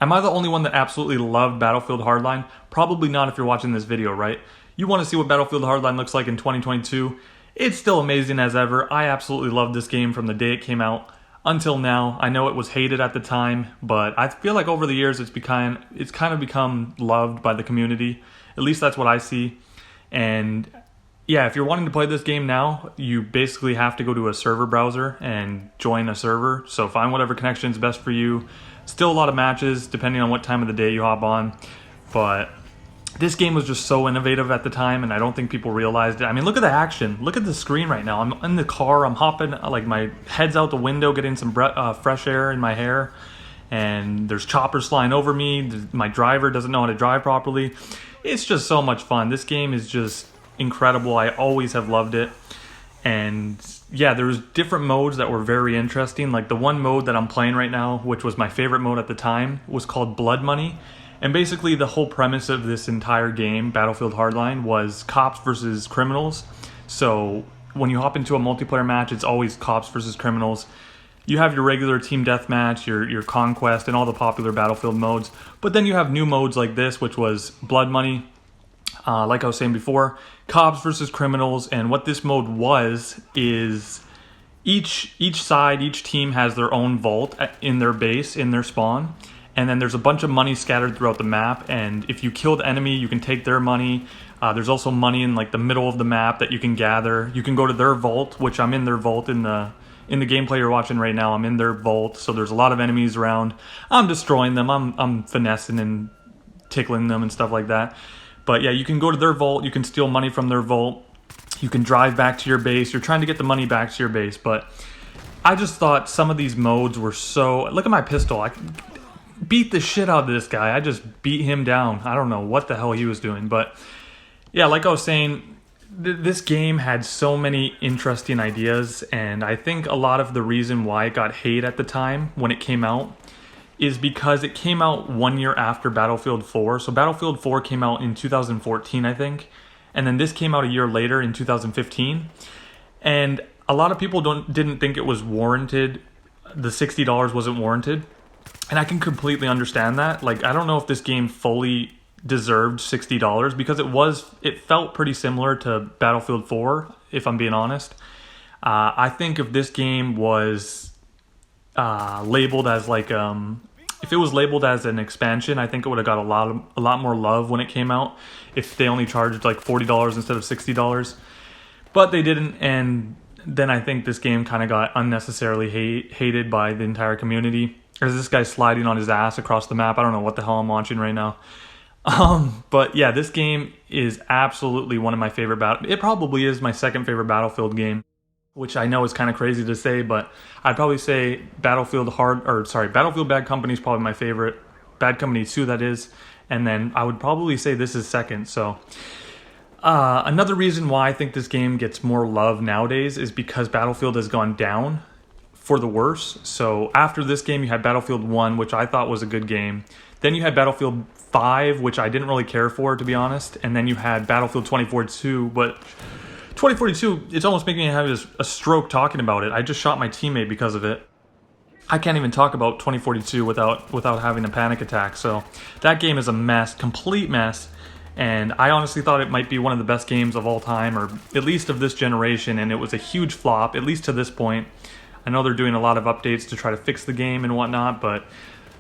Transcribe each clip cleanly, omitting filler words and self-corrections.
Am I the only one that absolutely loved Battlefield Hardline? Probably not if you're watching this video, right? You want to see what Battlefield Hardline looks like in 2022? It's still amazing as ever. I absolutely loved this game from the day it came out until now. I know it was hated at the time, but I feel like over the years it's kind of become loved by the community. At least that's what I see. And yeah, if you're wanting to play this game now, you basically have to go to a server browser and join a server. So find whatever connection is best for you. Still a lot of matches depending on what time of the day you hop on. But this game was just so innovative at the time, and I don't think people realized it. I mean, look at the action. Look at the screen right now. I'm in the car. I'm hopping, like my head's out the window, getting some fresh air in my hair. And there's choppers flying over me. My driver doesn't know how to drive properly. It's just so much fun. This game is just incredible. I always have loved it. And yeah, there was different modes that were very interesting. Like the one mode that I'm playing right now, which was my favorite mode at the time, was called Blood Money. And basically the whole premise of this entire game, Battlefield Hardline, was cops versus criminals. So when you hop into a multiplayer match, it's always cops versus criminals. You have your regular team deathmatch, your conquest, and all the popular Battlefield modes. But then you have new modes like this, which was Blood Money. Like I was saying before, cops versus criminals. And what this mode was is each side, each team has their own vault in their base, in their spawn. And then there's a bunch of money scattered throughout the map, and if you kill the enemy, you can take their money. There's also money in like the middle of the map that you can gather. You can go to their vault, which I'm in their vault in the gameplay you're watching right now. I'm in their vault, so there's a lot of enemies around. I'm destroying them. I'm finessing and tickling them and stuff like that. But yeah, you can go to their vault. You can steal money from their vault. You can drive back to your base. You're trying to get the money back to your base, but I just thought some of these modes were so... Look at my pistol. I beat the shit out of this guy. I just beat him down. I don't know what the hell he was doing. But yeah, like I was saying, this game had so many interesting ideas. And I think a lot of the reason why it got hate at the time when it came out is because it came out 1 year after Battlefield 4. So Battlefield 4 came out in 2014, I think. And then this came out a year later in 2015. And a lot of people didn't think it was warranted. The $60 wasn't warranted. And I can completely understand that. Like, I don't know if this game fully deserved $60 because it felt pretty similar to Battlefield 4, if I'm being honest. I think if this game was labeled as like, if it was labeled as an expansion, I think it would have got a lot more love when it came out if they only charged like $40 instead of $60. But they didn't, and then I think this game kind of got unnecessarily hated by the entire community. There's this guy sliding on his ass across the map. I don't know what the hell I'm watching right now. But yeah, this game is absolutely one of my favorite it probably is my second favorite Battlefield game, which I know is kind of crazy to say, but I'd probably say Battlefield Bad Company is probably my favorite. Bad Company 2, that is. And then I would probably say this is second. So another reason why I think this game gets more love nowadays is because Battlefield has gone down for the worse. So after this game, you had Battlefield 1, which I thought was a good game. Then you had Battlefield 5, which I didn't really care for, to be honest. And then you had Battlefield 2042, but 2042, it's almost making me have a stroke talking about it. I just shot my teammate because of it. I can't even talk about 2042 without having a panic attack. So that game is a mess, complete mess. And I honestly thought it might be one of the best games of all time, or at least of this generation. And it was a huge flop, at least to this point. I know they're doing a lot of updates to try to fix the game and whatnot, but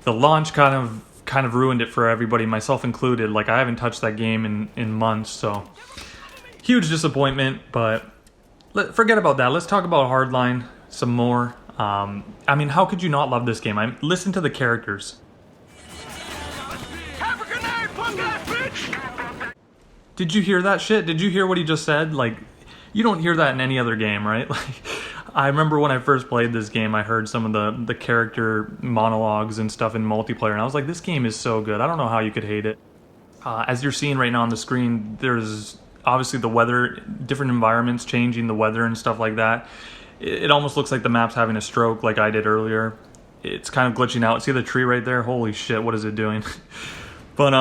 the launch kind of ruined it for everybody, myself included. Like, I haven't touched that game in months, so huge disappointment. But forget about that. Let's talk about Hardline some more. I mean, how could you not love this game? Listen to the characters. Have a grenade, punk ass bitch! Did you hear that shit? Did you hear what he just said? Like, you don't hear that in any other game, right? Like, I remember when I first played this game, I heard some of the character monologues and stuff in multiplayer, and I was like, this game is so good. I don't know how you could hate it. As you're seeing right now on the screen, there's obviously the weather, different environments changing the weather and stuff like that. It almost looks like the map's having a stroke like I did earlier. It's kind of glitching out. See the tree right there? Holy shit, what is it doing? But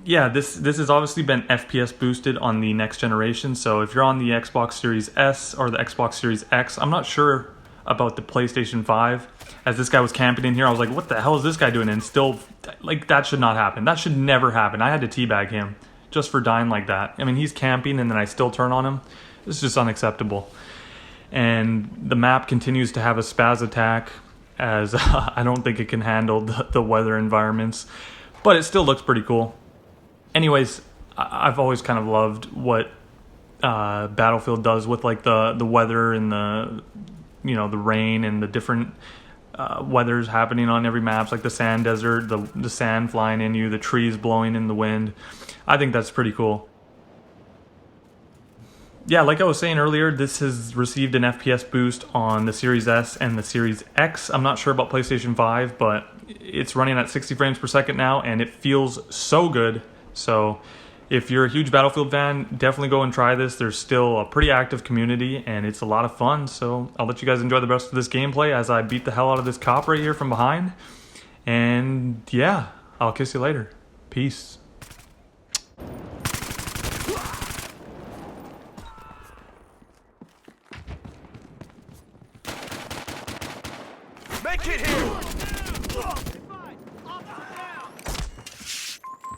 yeah, this has obviously been FPS boosted on the next generation. So if you're on the Xbox Series S or the Xbox Series X, I'm not sure about the PlayStation 5. As this guy was camping in here, I was like, what the hell is this guy doing? And still, like, that should not happen. That should never happen. I had to teabag him just for dying like that. I mean, he's camping and then I still turn on him. It's just unacceptable. And the map continues to have a spaz attack, as I don't think it can handle the weather environments. But it still looks pretty cool. Anyways, I've always kind of loved what Battlefield does with like the weather and the rain and the different weathers happening on every map, like the sand desert, the sand flying in you, the trees blowing in the wind. I think that's pretty cool. Yeah, like I was saying earlier, this has received an FPS boost on the Series S and the Series X. I'm not sure about PlayStation 5, but it's running at 60 frames per second now, and it feels so good. So if you're a huge Battlefield fan, definitely go and try this. There's still a pretty active community, and it's a lot of fun. So I'll let you guys enjoy the rest of this gameplay as I beat the hell out of this cop right here from behind. And yeah, I'll kiss you later. Peace. Make it here!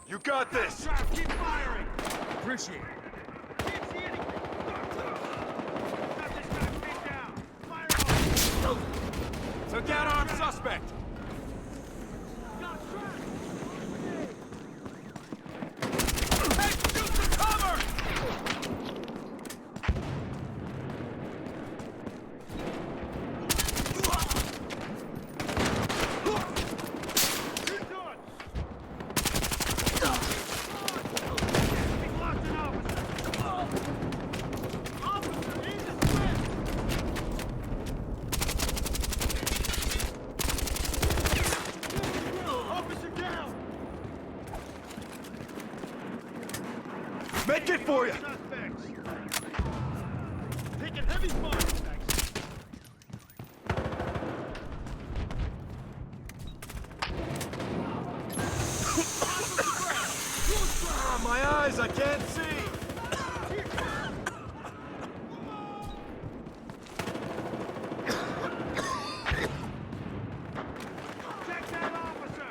You got this! Keep firing! Appreciate it. Can't see anything. Got this guy pinned down. Fire on! Took out armed suspect! Got shot! Hey, shoot some cover! Keep going! We lost an officer! Officer, in the square! Officer down! Make it for you! Suspects! Taking heavy fire! Ah, my eyes, I can't see! Check that officer!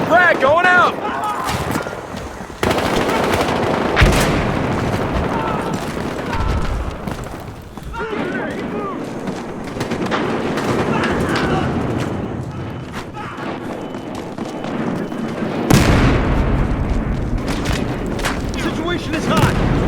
Frag going out! Situation is hot!